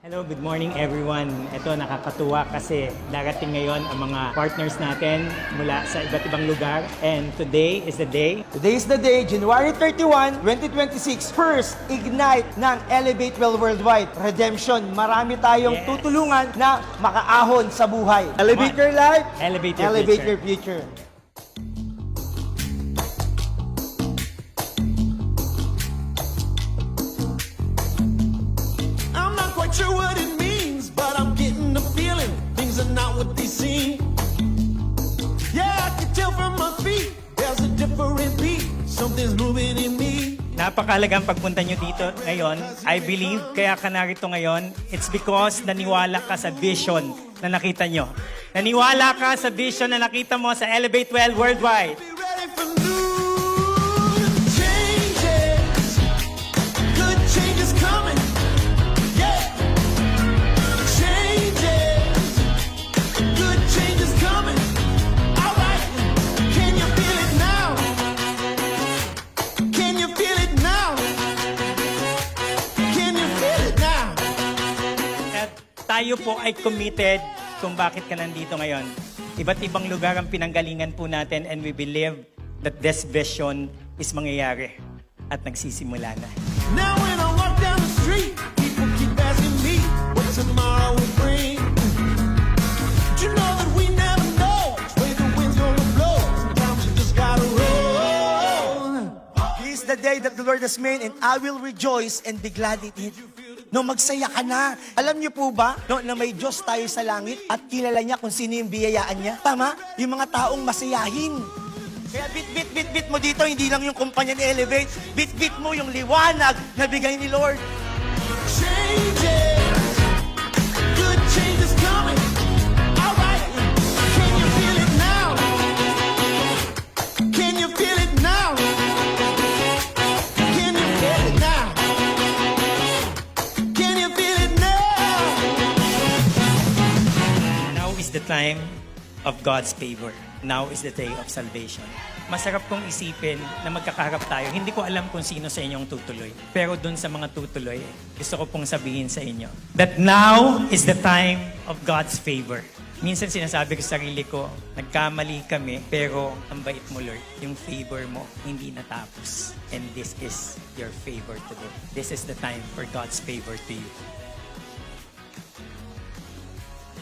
Hello, good morning everyone. Ito nakakatuwa kasi darating ngayon ang mga partners natin mula sa iba't ibang lugar. And today is the day. Today is the day, January 31, 2026. First Ignite ng Elevate Well Worldwide Redemption. Marami tayong Yes. tutulungan na makaahon sa buhay. Come Elevate on. your life, Elevate your elevate future. your future. I'm not quite sure what it means, but I'm getting the feeling things are not what they seem. Yeah, I can tell from my feet, there's a different beat. Something's moving in me. Napakahalagang pagpunta nyo dito ngayon. I believe kaya ka narito ngayon, it's because naniwala ka sa vision na nakita nyo. Naniwala ka sa vision na nakita mo sa Elevate Well Worldwide. Be ready for new changes. Good changes coming. Yeah. Changes. Good changes coming. All right. Can you feel it now? Can you feel it now? Can you feel it now? At tayo po ay committed kung bakit ka nandito ngayon. Iba't ibang lugar ang pinanggalingan po natin and we believe that this vision is mangyayari at nagsisimula na. Now when I walk down the street, people keep asking me what tomorrow will bring. But you know that we never know which way the wind's gonna blow. Sometimes you just gotta roll. This is the day that the Lord has made and I will rejoice and be glad in it. No, magsaya ka na. Alam niyo po ba, no, na may Diyos tayo sa langit at kilala niya kung sino yung biyayaan niya? Tama? Yung mga taong masayahin. Kaya bit mo dito, hindi lang yung kumpanya ni Elevate. Bit mo yung liwanag na bigay ni Lord. Changes. Good changes coming. All right. Can you feel it now? Can you feel it now? Can you feel it now? Can you feel it now? Now is the time of God's favor. Now is the day of salvation. Masarap kong isipin na magkakaharap tayo. Hindi ko alam kung sino sa inyong tutuloy. Pero dun sa mga tutuloy, gusto ko pong sabihin sa inyo that now is the time of God's favor. Minsan sinasabi ko sa sarili ko, nagkamali kami, pero ang bait mo, Lord. Yung favor mo, hindi natapos. And this is your favor today. This is the time for God's favor to you.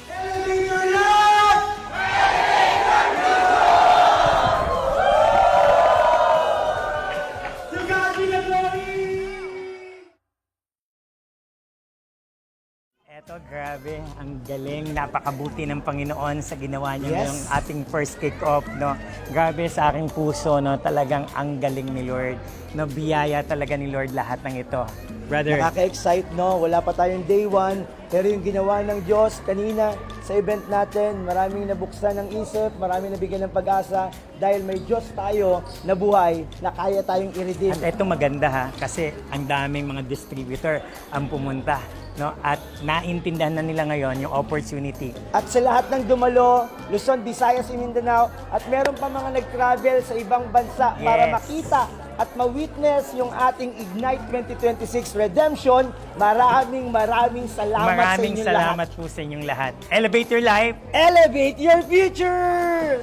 Elevate your life! To God be the glory! Eto, grabe. Ang galing. Napakabuti ng Panginoon sa ginawa niya Yes. ngayong ating first kick-off, no? Grabe sa aking puso, no? Talagang ang galing ni Lord. No, biyaya talaga ni Lord lahat ng ito. Brother, Nakaka-excite, no? Wala pa tayong day one, pero yung ginawa ng Diyos kanina sa event natin, maraming nabuksan ng isip, maraming nabigyan ng pag-asa dahil may Diyos tayo na buhay na kaya tayong i-redeem. at ito maganda ha, kasi ang daming mga distributor ang pumunta. No? At naintindihan na nila ngayon yung opportunity. At sa lahat ng dumalo, Luzon, Visayas, Mindanao, at meron pa mga nag-travel sa ibang bansa para Yes. makita at ma-witness yung ating Ignite 2026 Redemption. Maraming salamat sa Maraming inyong salamat lahat. po sa inyong lahat. Elevate your life. Elevate your future!